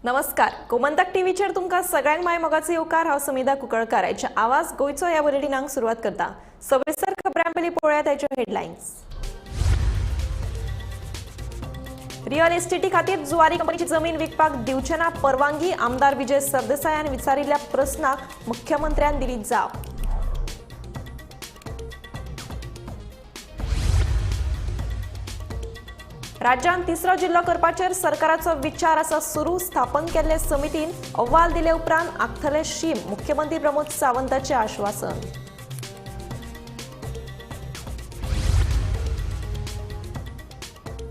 नमस्कार, गोमंतक टीव्हीचेर तुमकां सगळ्यांक माय मोगाचो येवकार। हांव समिधा कुंकळकाराचे आवाज गोयचो ह्या बुलेटिनाक सुरवात करता। सविस्तर खबरां पयलीं पळोवया ताच्यो हेडलायन्स। रियल एस्टेटी खातीर जुवारी कंपनीची जमीन विकपाक दिवचे ना परवानगी। आमदार विजय सरदेसायान विचारिल्ल्या प्रस्नाक मुख्यमंत्र्यान दिली जाप। राज्यांत तिसरो जिल्लो करपाचेर सरकाराचो विचार आसा सुरू। स्थापन केल्ले समितीन अहवाल दिले उपरांत आखतले शीम। मुख्यमंत्री प्रमोद सावंताचे आश्वासन।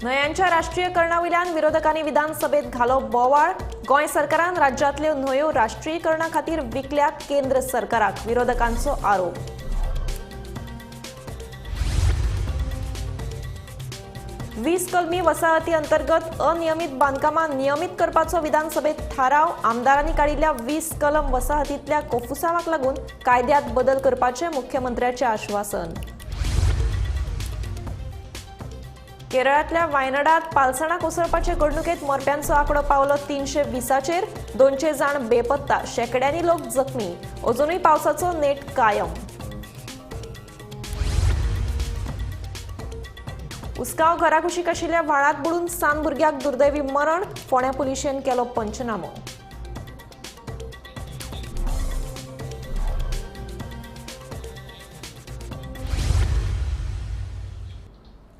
न्हंयांच्या राष्ट्रीयकरणावयल्यान विरोधकांनी विधानसभेत घालो बोवाळ। गोंय सरकारान राज्यांतल्यो न्हंयो राष्ट्रीयकरणा खातीर विकल्यात केंद्र सरकाराक, विरोधकांचो आरोप। वीस कलमी वसाहती अंतर्गत अनियमित बांदकामां नियमित करपाचो विधानसभेत थाराव। आमदारांनी काडिल्ल्या 20 कलम वसाहतींतल्या कोफुसावाक लागून कायद्यात बदल करपाचे मुख्यमंत्र्याचे आश्वासन। केरळातल्या वायनाडात पालसणां कोसळपाचे घडणुकेत मरप्यांचो आंकडो पावलो 320चेर। 200 जाण बेपत्ता, शेकड्यांनी लोक जखमी। अजूनय पावसाचो नेट कायम। उस्काव घराकुशीक आशिल्ल्या व्हाळांत बुडून 7 भुरग्याक दुर्दैवी मरण। फोंड्या पुलिशेन केलो पंचनामो।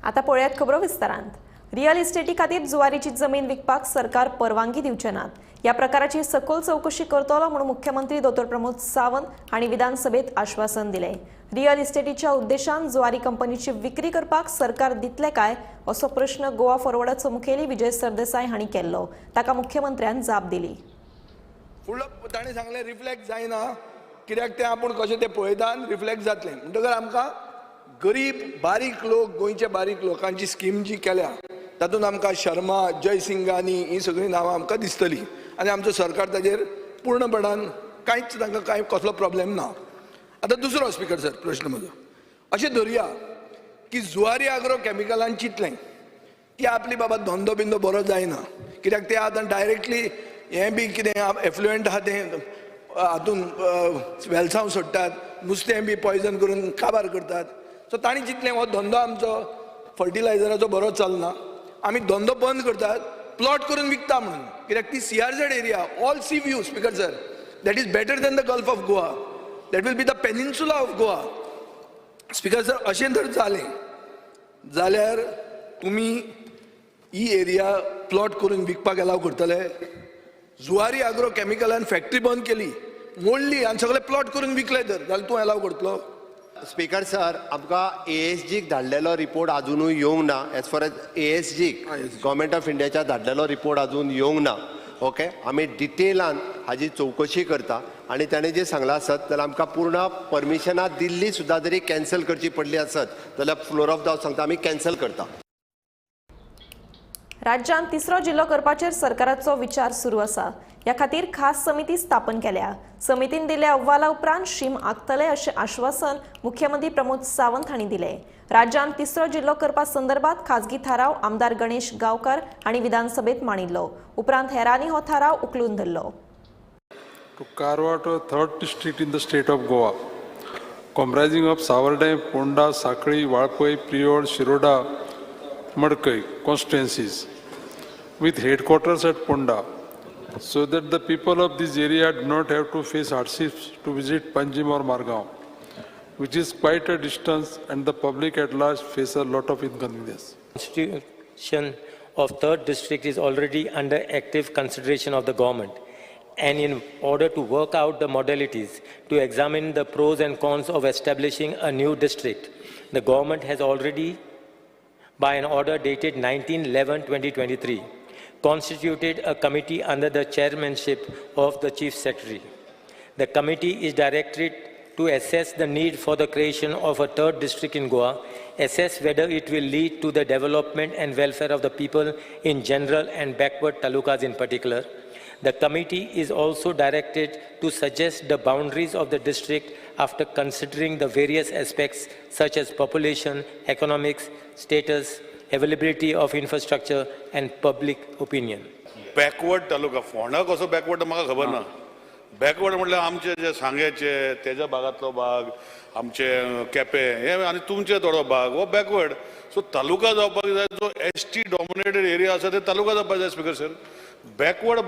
आता पळयात खबरो विस्तारांत। रियल इस्टेटी खातीर जुवारीची जमीन विकपाक सरकार परवानगी दिवचे नात। ह्या प्रकाराची सखोल चौकशी करतलो म्हणून मुख्यमंत्री डॉ. प्रमोद सावंत हांणी विधानसभेत आश्वासन दिले। रियल इस्टेटीच्या उद्देशान जुवारी कंपनीची विक्री करपाक सरकार दितले काय असो प्रश्न गोवा फॉरवर्डाचो मुखेली विजय सरदेसाय हांणी केल्लो। ताका मुख्यमंत्र्यान जाप दिली। फुडलो ताणें सांगलें रिफ्लेक्ट जायना, कित्याक तें आपूण कशें तें पळयता आनी रिफ्लेक्ट जातलें म्हणटकर आमकां गरीब बारीक लोक, गोंयचे बारीक लोकांची स्कीम जी केल्या तातूंत आमकां शर्मा, जयसिंगानी ही सगळीं नांवां आमकां दिसतलीं आनी आमचो सरकार ताजेर पूर्णपणान कांयच तांकां कांय कसलो प्रॉब्लेम ना। आतां दुसरो स्पीकर सर, प्रश्न म्हजो अशें धरया की जुवारी आग्रो कॅमिकलान चिंतलें की आपली बाबा धंदो बिंदो बरो जायना, कित्याक ते आतां डायरेक्टली हें बी कितें एफ्लुएंट आहा तें हातून वेलसांव सोडटात, नुस्तें बी पॉयजन करून काबार करतात। सो तांणी चिंतलें हो धंदो आमचो फर्टिलायझराचो बरो चलना, आमी धंदो बंद करतात, प्लॉट करून विकता म्हणून, कित्याक ती CRZ area all C view speaker sir, that is better than the gulf of Goa, that will be the peninsula of Goa. Speaker sir अशें जर जालें जाल्यार तुमी ही एरिया प्लॉट करून विकपाक एलाव करतले? जुवारी आग्रो कॅमिकलान फॅक्टरी बंद केली, मोडली आनी सगळे प्लॉट करून विकले तर जाल्यार तूं एलाव करतलो? स्पीकर सर, आमकां ASGक धाडलेलो रिपोर्ट अजूनय येवंक ना। As far as ASGक government of इंडियाच्या धाडलेलो रिपोर्ट अजून येवंक ना। ओके, आमी डिटेलान हाजी चौकशी करता आनी ताणें जे सांगलां आसत जाल्यार आमकां पूर्ण परमिशनां दिल्ली सुद्दां जरी कॅन्सल करची पडली आसत जाल्यार फ्लोर ऑफ द हावस सांगता आमी कॅन्सल करता। राज्यांत तिसरो जिल्लो करपाचेर सरकाराचो विचार सुरू आसा। ह्या खातीर खास समिती स्थापन केल्या। समितीन दिल्या अहवाला उपरांत शीम आखतले अशें आश्वासन मुख्यमंत्री प्रमोद सावंत हांणी दिलें। राज्यांत तिसरो जिल्लो करपा संदर्भात खाजगी थाराव आमदार गणेश गांवकार हांणी विधानसभेत मांडिल्लो। उपरांत हेरांनी हो थाराव उखलून धरलो। To carve out a third district in the state of Goa, comprising of Savardai, Ponda, Sakali, Valpai, Priod, Shiroda, Madkai constituencies, with headquarters at Ponda, so that the people of this area do not have to face hardships to visit Panjim or Margao, which is quite a distance, and the public at large face a lot of inconvenience. Constitution of third district is already under active consideration of the government, and in order to work out the modalities to examine the pros and cons of establishing a new district, the government has already, by an order dated 19/11/2023, constituted a committee under the chairmanship of the Chief Secretary. The committee is directed to assess the need for the creation of a third district in Goa, assess whether it will lead to the development and welfare of the people in general and backward talukas in particular. The committee is also directed to suggest the boundaries of the district after considering the various aspects such as population, economics, status, availability of infrastructure and public opinion. Backward taluka Ponda कसो backward म्हाका खबर ना. Backward म्हटल्यार आमचे जे सांगेचे तेज्या भागातलो भाग, आमचे केपें हे आनी तुमचे थोडो भाग हो बॅकवर्ड. सो तालुका जावपाक जाय जो ST डॉमिनेटेड एरिया आसा ते तालुका जावपाक जाय स्पीकर सर. बॅकवर्ड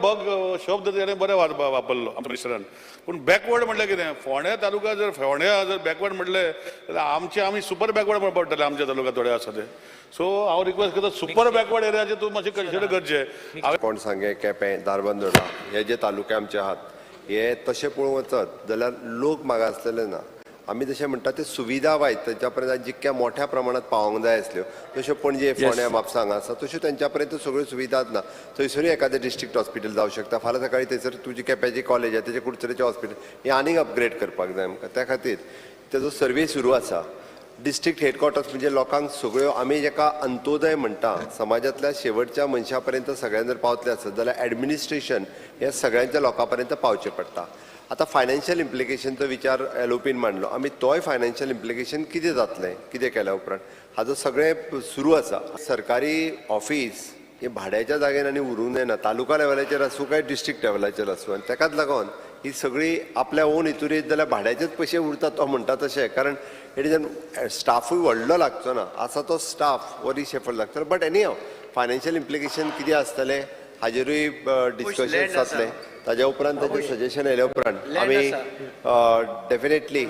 शब्द तेणें बरें वापरलो आमच्या मिनिस्टरान. पूण बॅकवर्ड म्हटल्यार कितें? फोंड्या तालुका जर फोंड्या जर बॅकवर्ड म्हटलें जाल्यार आमी सुपर बॅकवर्ड म्हणून पडटले आमच्या तालुका थोडे आसा ते. सो हांव रिक्वेस्ट करता सुपर बॅकवर्ड एरियाचे तूं मातशें कन्सिडर करचें. कोण सांगे केपें दारबांदोडा हे जे तालुके आमचे आहात हे तशें पळोवंक वचत जाल्यार लोक मागासलेले ना. आमी जशें म्हणटा ते सुविधा वायज तेंच्या पर्यंत जितक्या मोठ्या प्रमाणात पावोंक जाय आसल्यो तश्यो पणजे फोंड्या म्हापसा हांगा आसा तश्यो तेंच्या पर्यंत सगळ्यो सुविधाच ना. थंयसरूय एखादें डिस्ट्रिक्ट हॉस्पिटल जावं शकता. फाल्यां सकाळी थंयसर तुजी केप्याची कॉलेज आहे तेजे कुडचरेचें हॉस्पिटल हें आनीक अपग्रेड करपाक जाय आमकां. त्या खातीर तेजो सर्वे सुरू आसा. डिस्ट्रिक्ट हेडक्वॉर्टर्स म्हणजे लोकांक सगळ्यो आमी जेका अंत्योदय म्हणटा समाजांतल्या शेवटच्या मनशा पर्यंत सगळ्यांक जर पावतले आसत जाल्यार ॲडमिनिस्ट्रेशन हें सगळ्यांच्या लोकां पर्यंत पावचें पडटा. आतां फायनान्शियल इम्प्लिकेशनचो विचार एलओपीन मांडलो आमी. तोय फायनान्शियल इम्प्लिकेशन कितें जातलें कितें केल्या उपरांत हाजो सगळें सुरू आसा. सरकारी ऑफीस हे भाड्याच्या जाग्यान आनी उरूंक जायना. तालुका लेवलाचेर आसूं काय डिस्ट्रिक्ट लेवलाचेर आसूं. आनी ताकाच लागून ही सगळी आपल्या ओन हितूर येत जाल्यार भाड्याचेच पयशे उरतात तो म्हणटा तशें. कारण हेजे स्टाफूय व्हडलो लागचो ना. आसा तो स्टाफ वरी शेफल लागतलो. बट एनी हांव फायनान्शियल इम्प्लिकेशन कितें आसतलें हाजेरूय डिस्कशन जातलें. ताज्या उपरांत ताजें सजेशन येयल्या उपरांत आमी डेफिनेटली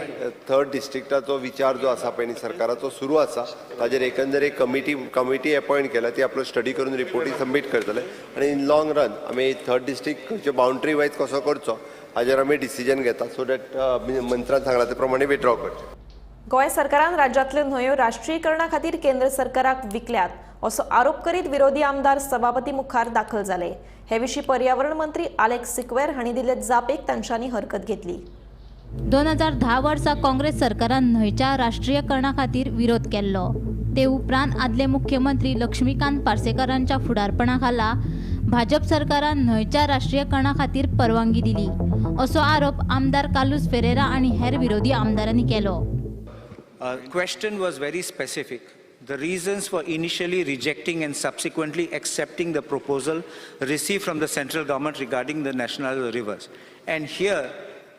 थर्ड डिस्ट्रिक्टाचो विचार जो आसा पळय न्ही सरकाराचो सुरू आसा. ताजेर एकंदर एक कमिटी अपॉयंट केला. ती आपलो स्टडी करून रिपोर्टी सबमीट करतले आनी इन लॉंग रन आमी थर्ड डिस्ट्रिक्ट खंयचे बाउंड्री वायज कसो करचो हाजेर आमी डिसिजन घेता. सो दॅट मंत्र्यान सांगला ते प्रमाणे विथड्रॉ करचें. गोंय सरकारान राज्यांतल्यो न्हंयो राष्ट्रीयकरणा खातीर केंद्र सरकाराक विकल्यात असो आरोप करीत विरोधी आमदार सभापती मुखार दाखल जाले. हे विशीं पर्यावरण मंत्री आलेक्स सिक्वेर हांणी दिल्ले जापेक तांच्यांनी हरकत घेतली. 2010 वर्सा काँग्रेस सरकारान न्हंयच्या राष्ट्रीयकरणा खातीर विरोध केल्लो. ते उपरांत आदले मुख्यमंत्री लक्ष्मीकांत पार्सेकरांच्या फुडारपणा खाला भाजप सरकारान न्हंयच्या राष्ट्रीयकरणा खातीर परवानगी दिली असो आरोप आमदार कालूस फेरेरा आणि हेर विरोधी आमदारांनी केलो. Question was very specific. The reasons for initially rejecting and subsequently accepting the proposal received from the central government regarding the national rivers. And here,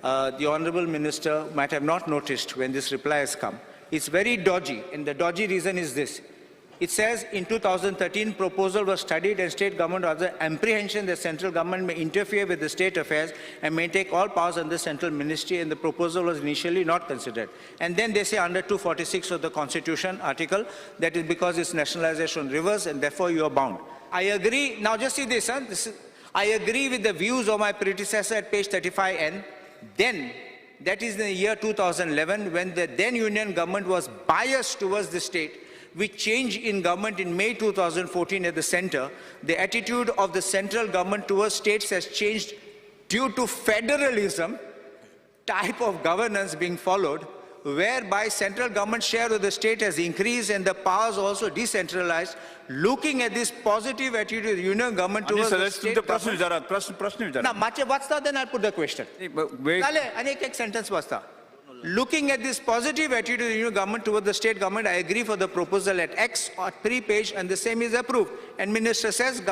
the Honourable Minister might have not noticed when this reply has come. It's very dodgy, and the dodgy reason is this. It says in 2013 proposal was studied and state government has the apprehension that central government may interfere with the state affairs and may take all powers under central ministry, and the proposal was initially not considered. And then they say under 246 of the Constitution article that is because it's nationalization rivers and therefore you are bound. I agree. Now just see this, I agree with the views of my predecessor at page 35N. Then that is in the year 2011 when the then union government was biased towards the state. With change in government in May 2014 at the center, the attitude of the central government towards states has changed due to federalism type of governance being followed, whereby central government share of the state has increased and the powers also decentralized. Looking at this positive attitude of the union government towards the state government. प्रश्न विचारा. Now, mache vasta, then I'll put the question. Chale, and ek sentence vasta. Looking at this positive attitude of the union government towards the state government, I agree for the proposal at X or 3 page, and the same is approved. And minister says,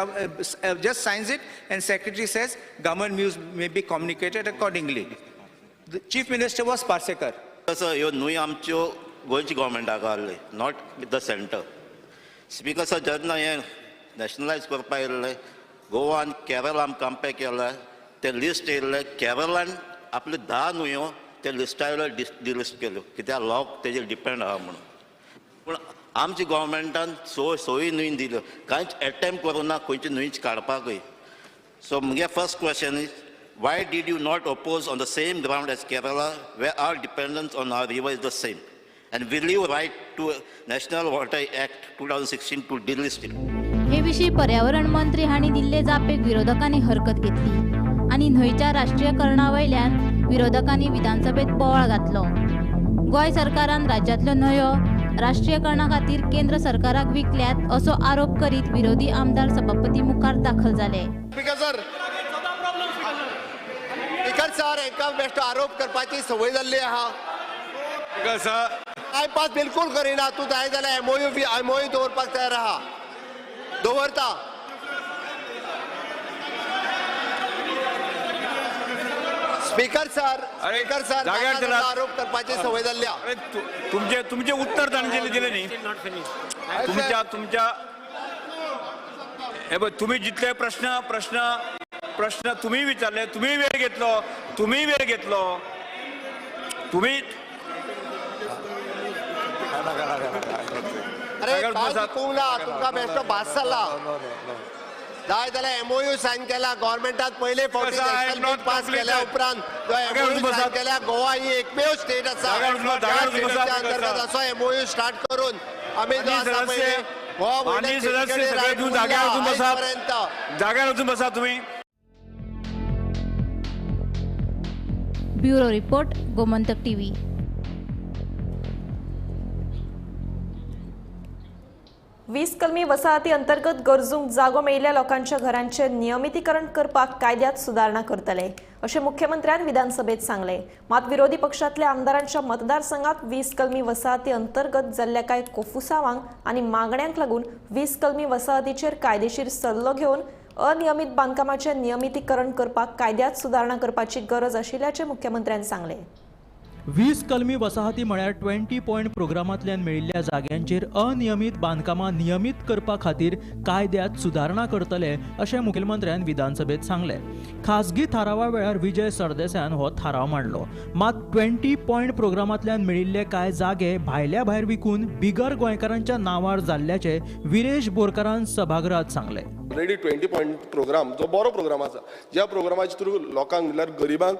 just signs it, and secretary says, government views may be communicated accordingly. The chief minister was Parsekar. Sir ह्यो न्हंय आमच्यो गोंयच्या गव्हर्मेंटाक आहले, not with the centre. Speaker sir जेन्ना हें nationalised करपाक येयल्लें गोवा आनी केरळ आमकां कंपेर केलें तें लिस्ट येयल्लें. केरळान आपल्यो 10 न्हंयो ते लिस्टार डिलिस्ट केल्यो कित्याक लॉ तेजेर डिपेंड आहा म्हणून. पूण आमच्या गोव्हर्मेंटान सोयी न्हंय दिल्यो, कांयच एटेम्प्ट करूं ना खंयची न्हंयच काडपाकय. सो म्हगे first question is why did you not oppose on the same ground as Kerala, where our dependence on our river is the same? And will you write to National Water Act 2016 to delist it? हे विशीं पर्यावरण मंत्री हांणी दिल्ले जापेक विरोधकांनी हरकत घेतली आणि न्हंयच्या राष्ट्रीयकरणा वयल्यान विरोधकांनी विधानसभेत बोवाळ घातलो. गोंय सरकारान राज्यांतल्यो न्हंयो राष्ट्रीयकरणा खातीर केंद्र सरकाराक विकल्यात असो आरोप करीत विरोधी आमदार सभापती मुखार दाखल जाले. सर एका बेश्टो आरोप करपाची संवय जाल्ली आहा. टायमपास बिलकुल करिना. तूं जाय जाल्यार एमओयू दवरपाक तयार आहा. दवरता. स्पीकर सर जाग्यार चला. आरोप करपाची संवय जाल्ल्या. अरे तुमचे उत्तर तांणी दिले न्ही. तुमच्या हे बघ, तुम्ही जितले प्रश्न तुम्ही विचारले, तुम्ही वेळ घेतलो. अरे काय शिकवंक ना तुमका बेश्टो भास जाल्ला. जाय जाल्यार MOU सायन केला गव्हर्नमेंटात पयले फावटी नॅशनल बिल पास केल्या उपरांत तो MOU सायन केल्या. गोवा ही एकमेव स्टेट आसा त्या स्टेटीच्या अंतर्गत असो MOU स्टार्ट करून आम्ही जो आसा पयले माननीय सदस्य सगळे तुम्ही जाग्यार वचून बसा तुम्ही. Bureau report, Gomantak TV. वीस कलमी वसाहती अंतर्गत गरजूंक जागो मेळिल्ल्या लोकांच्या घरांचे नियमितीकरण करपाक कायद्यात सुदारणा करतले अशें मुख्यमंत्र्यान विधानसभेत सांगले. मात विरोधी पक्षातल्या आमदारांच्या मतदारसंघात 20 कलमी वसाहती अंतर्गत जाल्ल्या कांय कोफुसावांक आनी मागण्यांक लागून 20 कलमी वसाहतीचेर कायदेशीर सल्लो घेवन अनियमित बांदकामाचे नियमितीकरण करपाक कायद्यात सुदारणा करपाची गरज आशिल्ल्याचें मुख्यमंत्र्यान सांगले. 20 कलमी वसाहती म्हळ्यार 20 पॉयंट प्रोग्रामांतल्यान मेळिल्ल्या जाग्यांचेर अनियमित बांदकामां नियमित करपा खातीर कायद्यात सुदारणा करतले अशें मुखेलमंत्र्यान विधानसभेत सांगले. खासगी थारावा वेळार विजय सरदेसायान हो थाराव मांडलो. मात 20 पॉयंट प्रोग्रामांतल्यान मेळिल्ले कांय जागे भायल्या भायर विकून बिगर गोंयकारांच्या नांवार जाल्ल्याचे विरेश बोरकारान सभागृहात सांगले. ऑलरेडी 20 पॉयंट प्रोग्राम जो बरो प्रोग्राम आसा, ज्या प्रोग्रामाच्या थ्रू लोकांक म्हणल्यार गरिबांक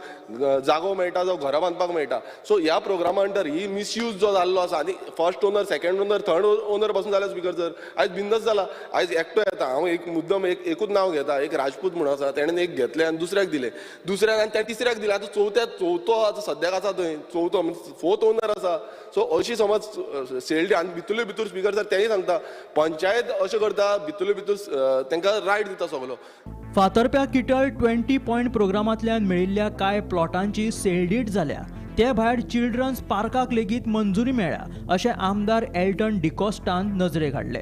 जागो मेळटा, जो घरा बांदपाक मेळटा. सो ह्या प्रोग्रामा अंडर ही मिसयूज जो जाल्लो आसा आनी first owner, second owner, third owner पासून जाल्या स्पीकर सर आयज बिंदस जाला. आयज एकटो येता, हांव एक मुद्दम एकूच नांव घेता, एक राजपूत म्हणून आसा, तेणेन एक घेतले आनी दुसऱ्याक दिले, आनी त्या तिसऱ्याक दिले. आतां चवथो आतां सद्याक आसा थंय, चवथो फोर्थ ओनर आसा. सो अशी समज सेल्डी आनी भितर स्पीकर सर तेंय सांगता पंचायत अशें करता, भितर तांकां रायट दिता सगलो. फातर्प्या किटल 20 पॉयंट प्रोग्रामांतल्यान मेळिल्ल्या कांय प्लॉटांची सेलडीड जाल्या. ते भायर चिल्ड्रन्स पार्काक लेगीत मंजुरी मेळ्ळ्या अशें आमदार एल्टन डिकॉस्टान नजरेक हाडले.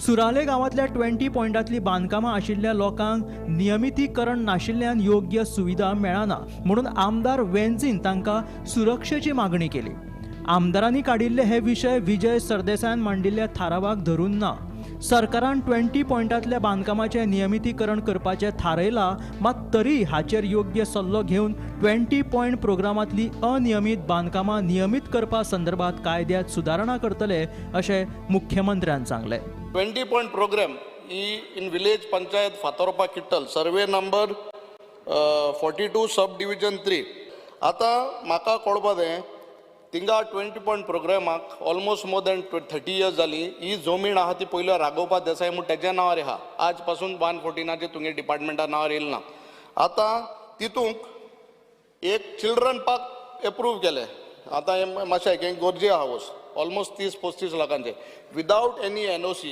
सुराले गांवांतल्या 20 पॉयंटांतलीं बांदकामां आशिल्ल्या लोकांक नियमितीकरण नाशिल्ल्यान योग्य सुविधा मेळना म्हणून आमदार वेन्सीन तांकां सुरक्षेची मागणी केली. आमदारांनी काडिल्ले हे विशय विजय सरदेसायान मांडिल्ल्या थारावाक धरून ना. सरकारान 20 पॉयंटांतल्या बांदकामाचें नियमितीकरण करपाचें थारयलां, मात तरी हाचेर योग्य सल्लो घेवन 20 पॉयंट प्रोग्रामांतलीं अनियमीत बांदकामां नियमीत करपा संदर्भात कायद्यात सुदारणा करतले अशें मुख्यमंत्र्यान सांगलें. 20 point program in village panchayat Fatorpa किट्टल सर्वे नंबर 42 सब डिविजन 3. आतां म्हाका कळपा जाय थिंगा 20 पॉयंट प्रोग्रामाक ऑलमोस्ट मोर दॅन 30 इयर्स जाली. ही जमीन आहा ती पयलो राघोपा देसाय म्हणून तेज्या नांवार आहा. आज पासून 114 तुमगे डिपार्टमेंटा नांवार येयला ना. आतां तितूंक एक चिल्ड्रन पार्क एप्रूव केले. आतां हे मातशें एक गोरजे हाऊस ऑलमोस्ट 30-35 लाखांचे without any NOC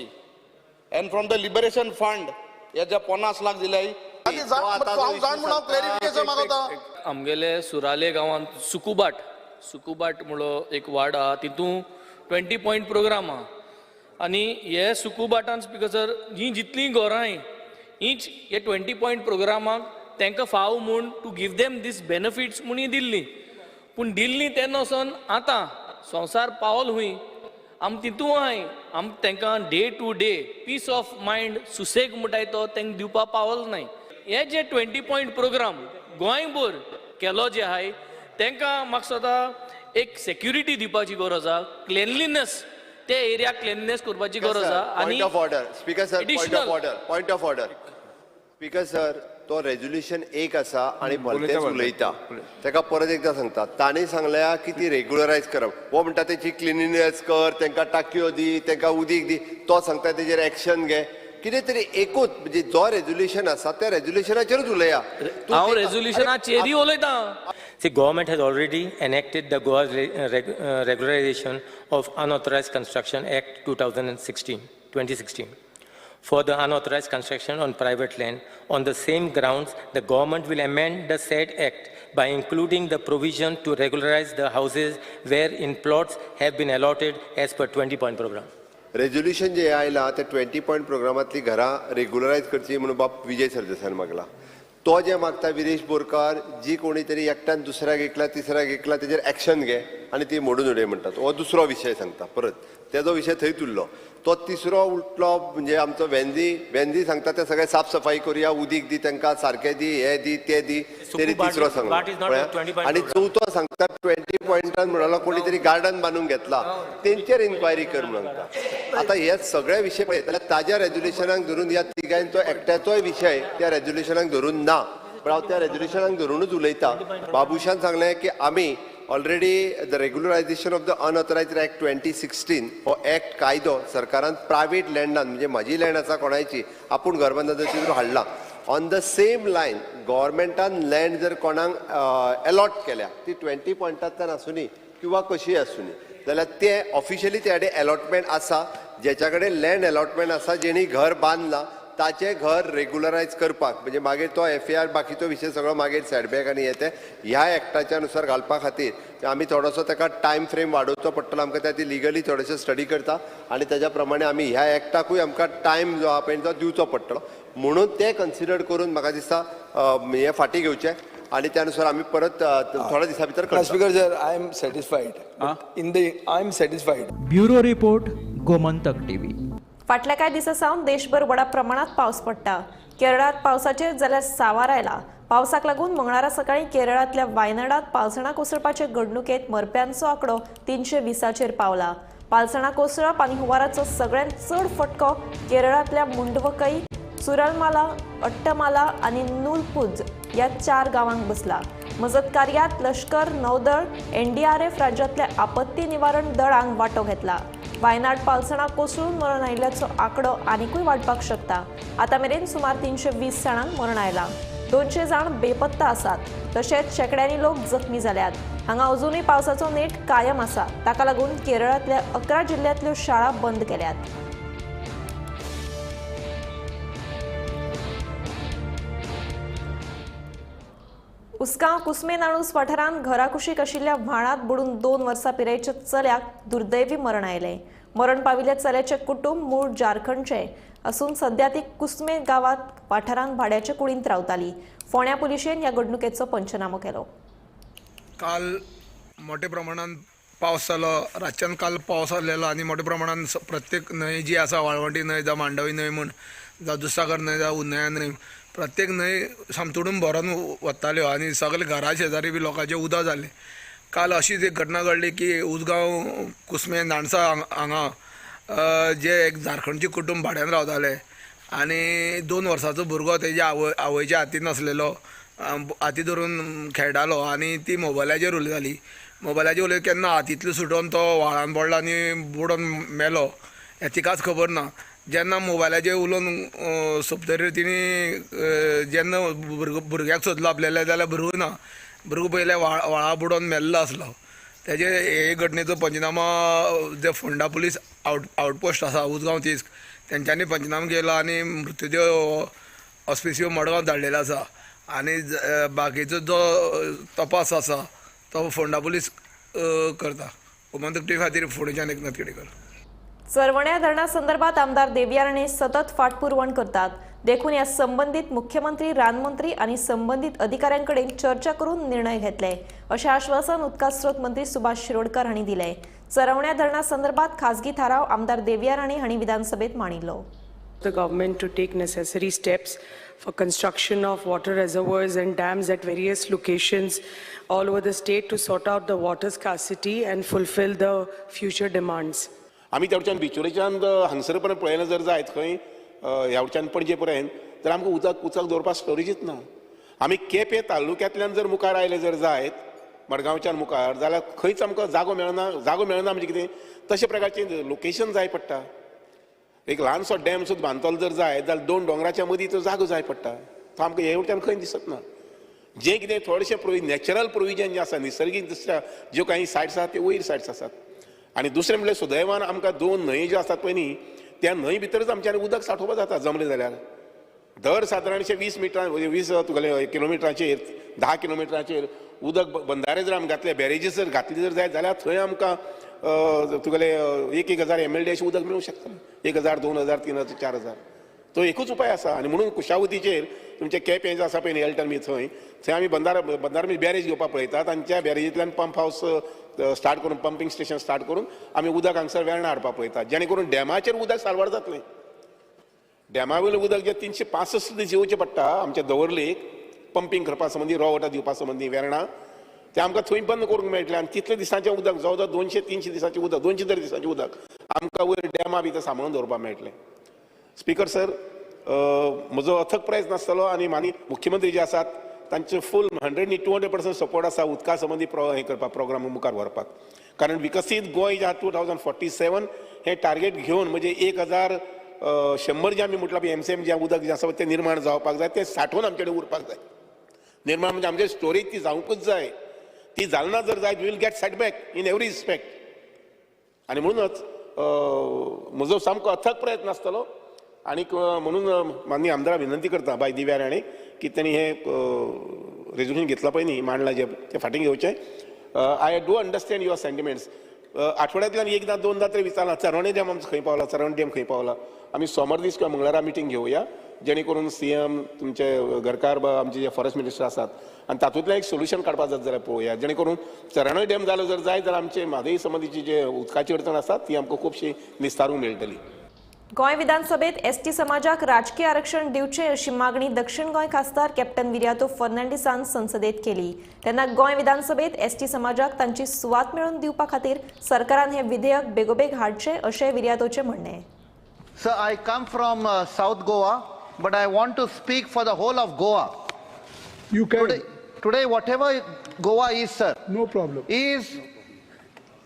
end from the liberation fund हेज्या 50 लाख दिल्याय. आमगेले सुराले गांवांत सुकुबाट म्हणून एक वार्ड आहा, तितून 20 पॉयंट प्रोग्राम आहा. आनी हे सुकुबाटान स्पीकर सर ही जितलीं घरां हीच हे 20 पॉयंट प्रोग्रामाक तांकां फाव म्हूण to give them these benefits म्हणून दिल्लीं. पूण दिल्लीं तेन्ना वचोन आतां संवसार पावल हूंय आम तितू आहाय आम तांकां day to day peace of mind सुसेग म्हणटाय तो तांकां दिवपा पावल नाय. हे जे 20 पॉयंट प्रोग्राम गोंयभर केलो जे आहाय तांकां म्हाका सदां एक सेक्युरिटी दिवपाची गरज आहा. क्लेनलीनेस ते एरिया क्लेनलीनेस करपाची गरज आहा. आनी speaker sir point of order speaker sir तो रेझोल्युशन एक आसा आनी भलतेच उलयता. ताका परत एकदा सांगता ताणें सांगल्या की ती रेग्युलरायज करप. हो म्हणटा तेची क्लिनिनेस कर, तांकां टाकयो दी, तांकां उदीक दी. तो सांगता तेजेर एक्शन घे. कितें तरी एकूच म्हणजे जो रेझोल्युशन आसा त्या रेझोल्युशनाचेरूच उलया. हांव रेझोल्युशनाचेरूय उलयता. See, government has already enacted the Goa's Regularization of Unauthorized Construction Act 2016. For the unauthorized construction on private land, on the same grounds, the government will amend the said act by including the provision to regularize the houses wherein plots have been allotted as per 20 point program. Resolution जे आयला ते 20 point प्रोग्रामांतली घरां रेग्युलरायज करची म्हणून बाब विजय सरदेसायान मागला. तो जे मागता विरेश बोरकार, जी कोणी तरी एकट्यान दुसऱ्याक एकला तिसऱ्याक एकला तेजेर एक्शन घे आनी ती मोडून उडय म्हणटात, हो दुसरो विशय सांगता. परत तेजो विशय थंय तुल्लो. तो तिसरो उठलो म्हणजे आमचो वेंदी सांगता ते सगळे साफ सफाई करूया, उदीक दी तांकां, सारकें दी, हे दी ते दी, तरी तिसरो सांगलो. आनी चवथो सांगता 20 पॉयंटान म्हणलो कोणी तरी गार्डन बांदून घेतला, तेंचेर इन्क्वायरी कर म्हणटा. आता हे सगळे विशय पळयताल्यार ताज्या रेजोल्युशनाक धरून ह्या तिगांचो एकट्याचोय विशय त्या रेजोल्युशनाक धरून ना. पण हांव त्या रेजोल्युशनाक धरूनच उलयता. बाबुशान सांगलें की आमी already the regularization of the unauthorized act 2016 हो ॲक्ट कायदो सरकारान प्रायवेट लँडान म्हणजे म्हजी लँड आसा कोणाची आपूण घर बांदता तितून हाडला. ऑन द सेम लायन गव्हर्मेंटान लँड जर कोणाक अलॉट केल्या ती 20 पॉयंटांतल्यान आसूनी किंवा कशी आसूनी जाल्यार ते ऑफिशियली ते कडेन अलॉटमेंट आसा. जेच्या कडेन लँड अलॉटमेंट आसा, जेणी घर बांदलां ताचे घर रेग्युलरायज करपाक म्हणजे मागीर तो FAR बाकीचो विशय सगळो मागीर सेटबॅक आनी येते ह्या ॲक्टाच्या नुसार घालपा खातीर आमी थोडोसो ताका टायम फ्रेम वाडोवचो पडटलो. आमकां त्या ती लिगली थोडेशें स्टडी करता आनी ताज्या प्रमाणे आमी ह्या ॲक्टाकूय आमकां टायम जो आहा पळय तो दिवचो पडटलो. म्हणून ते कन्सिडर करून म्हाका दिसता हे फाटी घेवचे आनी त्या नुसार आमी परत थोड्या दिसा भितर करता. Speaker sir, I am satisfied. Bureau report, Gomantak TV. फाटल्या कांय दिसांसावन देशभर व्हडा प्रमाणात पावस पडटा. केरळात पावसाचेर जाल्यार सावार आयला. पावसाक लागून मंगळारा सकाळी केरळातल्या वायनाडात पालसणां कोसळपाचे घडणुकेत मरप्यांचो आंकडो 320 पावला. पालसणां कोसळप आनी हुंवाराचो सगळ्यांत चड फटको केरळातल्या मुंडवकई, सुरलमाला, अट्टमाला आनी नूलपुज ह्या 4 गांवांक बसला. मजत कार्यात लष्कर, नौदळ, NDRF राज्यातल्या आपत्ती निवारण दळांक वांटो घेतला. वायनाड पालसणां कोसळून मरण आयिल्ल्याचो आंकडो आनीकूय वाडपाक शकता. आतां मेरेन सुमार 320 जाणांक मरण आयलां. 200 जाण बेपत्ता आसात. तशेंच शेकड्यांनी लोक जखमी जाल्यात. हांगा अजुनूय पावसाचो नेट कायम आसा. ताका लागून केरळातल्या 11 जिल्ल्यांतल्यो शाळा बंद केल्यात. उसगांव कुस्मे नाणूस वाठारांत घरा कुशीक आशिल्ल्या व्हाळांत बुडून 2 वर्सां पिरायेच्या चल्याक दुर्दैवी मरण आयलें. मरण पाविल्ल्या चल्याचें कुटुंब मूळ झारखंडचें असून सध्या ती कुस्मे गांवांत वाठारांत भाड्याच्या कुडींत रावताली. फोंड्या पुलिशेन ह्या घडणुकेचो पंचनामो केलो. काल मोठ्या प्रमाणात पावस जालो. रातच्यान काल पावस आसलेलो आनी मोठ्या प्रमाणात प्रत्येक न्हंय जी आसा, वाळवंटी न्हंय जावं मांडवी न्हंय म्हण जावं दुधसागर न्हंय जावं उन्हया न्हंय, प्रत्येक न्हंय सामतुडून भरून वताल्यो आनी सगळे घरा शेजारी बी लोकांचे उदक जालें. काल अशीच एक घटना घडली की उसगांव कुस्मे नाणसा हांगा जे एक झारखंडचे कुटुंब भाड्यान रावताले आनी 2 वर्साचो भुरगो तेज्या आवयच्या हातीन आसलेलो, हाती धरून खेळटालो आनी ती मोबायलाचेर उलयताली. मोबायलाचेर उलयत केन्ना हातींतलो सुटोवन तो व्हाळान पडलो आनी बुडोन मेलो हें तिकाच खबर ना. जेन्ना मोबायलाचेर उलोवन सोंपतकीर तिणी जेन्ना भुरग्याक सोदलो आपल्याला जाल्यार भुरगो ना. भुरगो पयले व्हाळा बुडोन मेल्लो आसलो. तेजे हे घटनेचो पंचनामा जे फोंडा पुलीस आउटपोस्ट आसा उसगांव तिस्क तेंच्यांनी पंचनामा केलो आनी मृत्यूदेह ऑस्पिसियो मडगांव धाडलेलो आसा. आनी बाकीचो जो तपास आसा तो फोंडा पुलीस करता. गोमंतक TV खातीर फोंडेच्यान एकनाथ केडेकर. चरवण्या धरणा संदर्भात आमदार देविया राणे सतत फाटपुरवण करतात. देखून या संबंधित मुख्यमंत्री, रानमंत्री आणि संबंधित अधिकाऱ्यांकडे चर्चा करून निर्णय घेतले असे आश्वासन उदका स्रोत मंत्री सुभाष शिरोडकर हांणी दिले. चरवण्या धरणा संदर्भात खासगी थाराव आमदार देविया राणे हांणी विधानसभेत मांडिल्लो. The government to take necessary steps for construction of water reservoirs and dams at various locations all over the state to sort out the water scarcity and fulfill the future demands. आमी त्या वटेच्यान बिचोलेच्यान हांगसर पर्यंत पळयलें जर जायत खंय ह्या वटेच्यान पणजे पर्यंत तर आमकां उदक दवरपाक स्टोरेजीच ना. आमी केपें तालुक्यांतल्यान जर मुखार आयले जर जायत मडगांवच्यान मुखार जाल्यार खंयच आमकां जागो मेळना म्हणजे कितें तशे प्रकारचें लोकेशन जाय पडटा. एक ल्हानसो डॅम सुद्दां बांदतलो जर जायत जाल्यार 2 दोंगराच्या मदीं तो जागो जाय पडटा. तो आमकां हे वटेच्यान खंय दिसत ना. जें कितें थोडेशें नॅचरल प्रोविजन जें आसा, निसर्गीक दुसऱ्या ज्यो काही सायट्स आसात त्यो वयर सायट्स आसात. आनी दुसरें म्हणल्यार सुदैवान आमकां 2 न्हंय ज्यो आसात पळय न्ही त्या न्हंय भितरच आमच्यानी उदक साठोवपाक जाता जमलें जाल्यार. दर सादारणशे 20 किलोमिटराचेर 10 किलोमिटराचेर उदक बंधारे जर आमी घातले, बॅरेजीस जर घातली जर जायत जाल्यार थंय आमकां तुगेले 1,000 MLD अशें उदक मेळूंक शकता. 1,000, 2,000, 3,000, 4,000 तो एकूच उपाय आसा आनी म्हणून कुशावतीचेर तुमचे कॅप हें जो आसा पळय न्ही एल्टन बी थंय आमी बंदार बॅरेज घेवपाक पळयतात आनी त्या बॅरेजींतल्यान पंप हावस स्टार्ट करून पंपिंग स्टेशन स्टार्ट करून आमी उदक हांगसर वेळना हाडपाक पळयतात जेणे करून डॅमाचेर उदक साल्वार जातलें. डॅमा वयलें उदक जे 365 दीस येवचें पडटा आमच्या दवर्लेक पंपिंग करपा संबंदी रॉ वॉटर दिवपा संबंदी वेर्णा तें आमकां थंय बंद करूंक मेळटलें आनी तितलें दिसांचें उदक जवळ जवळ 200-300 दिसांचें उदक 200 तरी दिसांचें उदक आमकां वयर डॅमा भितर सांबाळून दवरपाक मेळटलें. स्पिकर सर, म्हजो अथक प्रयत्न आसतलो आनी मुख्यमंत्री जे आसात तांचे फूल 100-200% सपोर्ट आसा उदका संबंदी हें करपाक प्रोग्राम मुखार व्हरपाक. कारण विकसीत गोंय जे 2047 हें टार्गेट घेवन म्हणजे 1100 जे आमी म्हटलां MCM जें उदक जें आसा तें निर्माण जावपाक जाय, तें साठोवन आमचे कडेन उरपाक जाय. निर्माण म्हणजे आमचे स्टोरेज ती जावंकूच जाय. ती जालना जर जायत will get setback in every respect. आनी म्हणूनच म्हजो सामको अथक प्रयत्न आसतलो आनीक म्हणून माननीय आमदाराक विनंती करता बाय दिव्या राणे की त्यांनी हे रेझोल्युशन घेतला पळय न्ही मांडला जे ते फाटीं घेवचें. I do understand your sentiments. आठवड्यांतल्यान एकदां दोनदां तरी विचारला चरवणे डॅम आमचो खंय पावला, चरवणे डॅम खंय पावला. आमी सोमार दीस किंवा मंगळारा मिटींग घेवया जेणे करून CM तुमचे घरकार आमचे जे फॉरेस्ट मिनिस्टर आसात आनी तातूंतलें एक सोल्युशन काडपाक जाता जाल्यार पळोवया जेणे करून चरवणे डॅम जालो जर जाय जाल्यार आमचे म्हादई संबंधीची जे उदकाची अडचण आसा ती आमकां खुबशी निस्तारूंक मेळटली. गोंय विधानसभेत ST समाजाक राजकीय आरक्षण दिवचे अशी मागणी दक्षिण गोंय खासदार कॅप्टन विर्यातो फर्नांडीसान संसदेत केली. तेन्ना गोंय विधानसभेत ST समाजाक तांची सुवात मेळोवन दिवपा खातीर सरकारान हे विधेयक बेगोबेग हाडचे अशें विर्यातोचें म्हणणें. Sir, I come from South Goa, but I want to speak for the whole of Goa. You can. Today, whatever Goa is, sir, No problem. is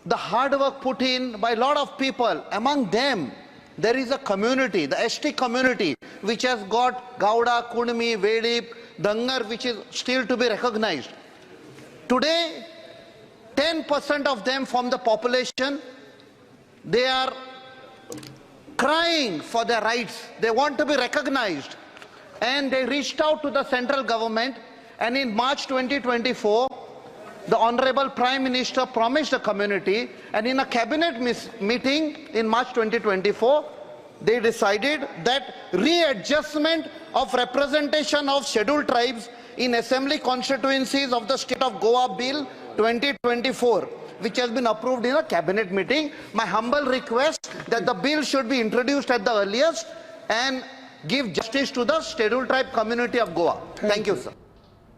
the hard work put in by a lot of people. Among them, there is a community, the ST community, which has got Gowda, Kudmi, Vedip, Dangar, which is still to be recognized. Today, 10% of them from the population, they are crying for their rights. They want to be recognized. And they reached out to the central government, and in March 2024, the Honorable Prime Minister promised the community, and in a cabinet meeting in March 2024, they decided that readjustment of representation of scheduled tribes in assembly constituencies of the state of Goa Bill 2024, which has been approved in a cabinet meeting. My humble request that the bill should be introduced at the earliest and give justice to the scheduled tribe community of Goa. Thank you, sir.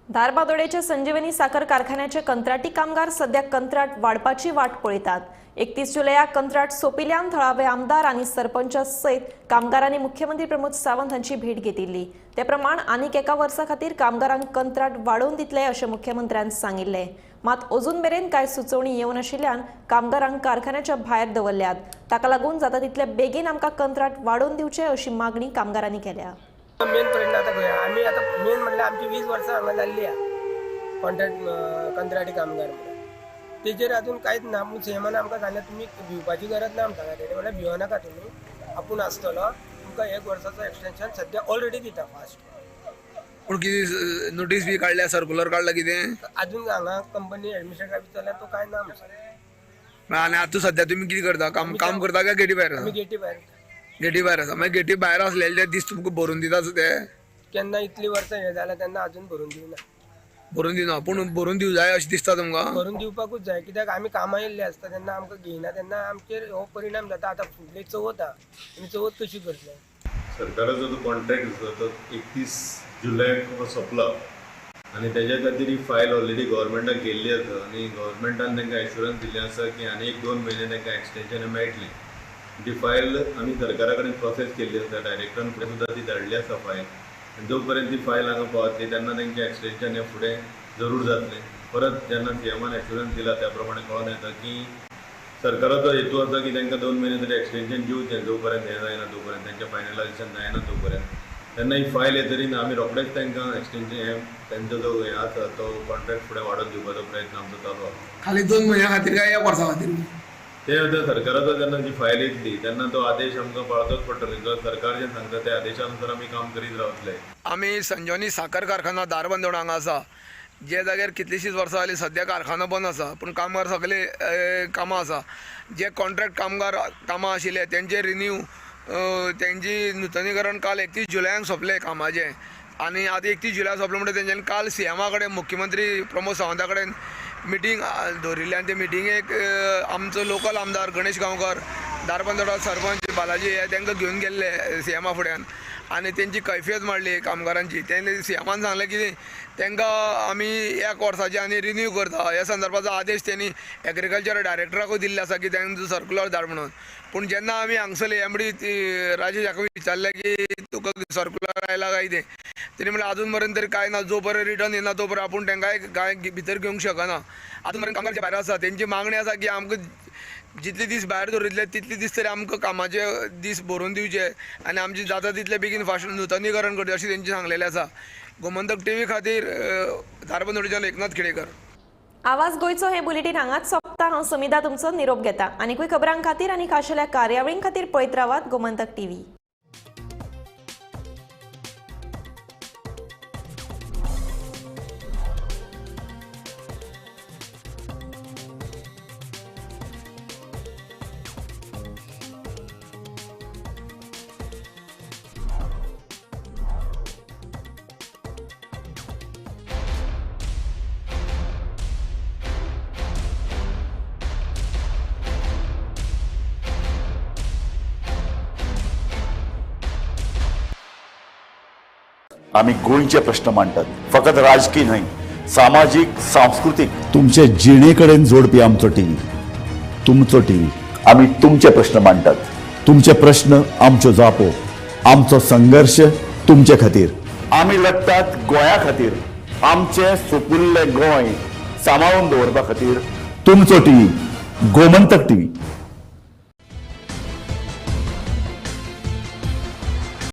धारबांदोडेचे संजीवनी साखर कारखान्याचे कंत्राटी कामगार सध्या कंत्राट वाडपाची वाट पळयतात. 31 जुलयाक कंत्राट सोंपिल्ल्यान थळावे आमदार आनी सरपंचा सयत कामगारांनी मुख्यमंत्री प्रमोद सावंत हांची भेट घेतिल्ली. ते प्रमाण आनीक एका वर्सा खातीर कामगारांक कंत्राट वाडोवन दितले अशें मुख्यमंत्र्यान सांगिल्ले. मात अजून मेरेन कांय सुचोवणी येवन आशिल्ल्यान कामगारांक कारखान्याच्या भायर दवरल्यात. ताका लागून जाता तितले बेगीन आमकां कंत्राट वाडोवन दिवचे अशी मागणी कामगारांनी केल्या. मेन पॉयंट आतां पळय आमी आतां मेन म्हणल्यार आमची 20 वर्सां हांगा जाल्ली आहा कॉन्ट्रॅक्ट कंत्राटी कामगार म्हणून. तेजेर अजून कांयच ना. पूण सीएमान आमकां सांगलें तुमी भिवपाची गरज ना आमकां तेणे म्हणल्यार भिवो नाका तुमी, आपूण आसतलो तुमकां 1 वर्साचो एक्सटेंशन सद्या ऑलरेडी दिता फास्ट. पूण कितें नोटीस बी काडल्या, सर्कुलर काडला कितें? अजून हांगा कंपनी एडमिनिस्ट्रेटर ऑफिस जाल्यार तो कांय ना आमचो. आनी आतां सध्या तुमी कितें करता? काम करता काय गेटी भायर? आमी गेटी भायर. गेटी भायर आसा. मागीर गेटी भायर आसलेले ते दीस तुमकां भरून दितात ते? केन्ना इतली वर्सां हे जाल्यार तेन्ना अजून भरून दिवना. भरून दिना, पूण भरून दिवं जाय अशें दिसता तुमकां? भरून दिवपाकूच जाय, कित्याक आमी कामां येयल्ले आसता तेन्ना आमकां घेयना तेन्ना आमचेर हो परिणाम जाता. आतां फुडली चवथ आहा, आमी चवथ कशी करतले? सरकाराचो जो कॉन्ट्रॅक्ट आसा तो 31 जुलयाक सोंपला आनी तेज्या खातीर ही फायल ऑलरेडी गव्हर्मेंटाक गेल्ली आसा आनी गव्हर्मेंटान तांकां एश्युरन्स दिल्लें आसा की आनी 1-2 म्हयने तांकां एक्सटेंशन मेळटलें. ती फायल आमी सरकारा कडेन प्रोसेस केल्ली आसा, डायरेक्टरान फुडें सुद्दां ती धाडली आसा फायल. जो पर्यंत ती फायल हांगा पावतली तेन्ना तांचें एक्सटेंशन हें फुडें जरूर जातलें. परत जेन्ना सीएमान एश्युरन्स दिला त्या प्रमाणे कळोन येता की सरकाराचो हेतू आसा की तांकां 2 म्हयने तरी एक्सटेंशन दिवचें जो पर्यंत हें जायना तो पर्यंत, तांचें फायनलायजेशन जायना तो पर्यंत. तेन्ना ही फायल येतरी आमी रोखडेच तांकां एक्सटेंशन हें तांचो जो हें आसा तो कॉन्ट्रॅक्ट फुडें वाडोवन दिवपाचो प्रयत्न आमचो चालू आसा. खाली 2 म्हयन्या खातीर काय 1 वर्सा खातीर? ते आतां सरकाराचो जेन्ना जी फायल येतली तेन्ना तो आदेश आमकां पाळचोच पडटलो. जो सरकार जें सांगता त्या आदेशानुसार आमी काम करीत रावतले. आमी संजीवनी साखर कारखाना धारबांदोड हांगा आसा, जे जाग्यार कितलीशींच वर्सां जालीं सद्या कारखानो बंद आसा, पूण कामगार सगळे कामां आसा. जे कॉन्ट्रॅक्ट कामगार कामां आशिल्ले तेंचे रिन्यू त्यांची नूतनीकरण काल 31 जुलयाक सोंपले कामाचे आणि आता 31 जुलयाक सोंपले म्हणटा तेंच्यांनी काल सीएमा कडेन मुख्यमंत्री प्रमोद सावंता कडेन मिटींग दवरिल्ली आनी ते मिटिंगेक आमचो लोकल आमदार गणेश गांवकर दारबांदोडा सरपंच बालाजी हे तांकां घेवन गेल्ले सीएमा फुड्यान आनी तेंची कैफियत मांडली कामगारांची. तेणे सीएमान सांगलें की तांकां आमी 1 वर्साचे आनी रिन्यू करता. ह्या संदर्भाचो आदेश त्यांनी एग्रीकल्चर डायरेक्टराकूय दिल्ले आसा की तांचो सर्क्युलर धाड म्हणून. पूण जेन्ना आमी हांगसरले एमडी राजेश हाका विचारलें की तुका सर्क्युलर आयला काय तें, तेणी म्हणलें अजून पर्यंत तरी कांय ना, जो पर्यंत रिटर्न येना तो पर्यंत आपूण तांकांय कांय भितर घेवंक शकना. अजून पर्यंत कामगार जे भायर आसा तेंची मागणी आसा की आमकां जितले दीस भायर दवरिल्ले तितले दीस तरी आमकां कामाचे दीस भरून दिवचे आनी आमची जाता तितले बेगीन फास्ट नूतनीकरण करचें अशें तेंची सांगलेलें आसा. गोमंतक टीव्ही खातीर धारबांदोडेच्यान एकनाथ खेडेकर. आवाज गोयचो हे बुलेटिन हांगाच सोंपता. हांव समिधा तुमचो निरोप घेता. आनीकूय खबरां खातीर आनी खाशेल्या कार्यावळीं खातीर पळयत रावात गोमंतक टीव्ही. आम्ही गोंयचे प्रश्न मांडटात, फकत राजकीय न्हय, सामाजीक सांस्कृतिक. तुमचे जिणेकडेन जोडपी आमचो टीव्ही, तुमचो टीव्ही. आम्ही तुमचे प्रश्न मांडटात. तुमचे प्रश्न आमच्यो जापो, आमचो संघर्श तुमचे खातीर. आम्ही लढटात गोंया खातीर. आमचे सोपुल्ले गोंय सांबाळून दवरपा खातीर तुमचो टीव्ही, गोमंतक टीव्ही.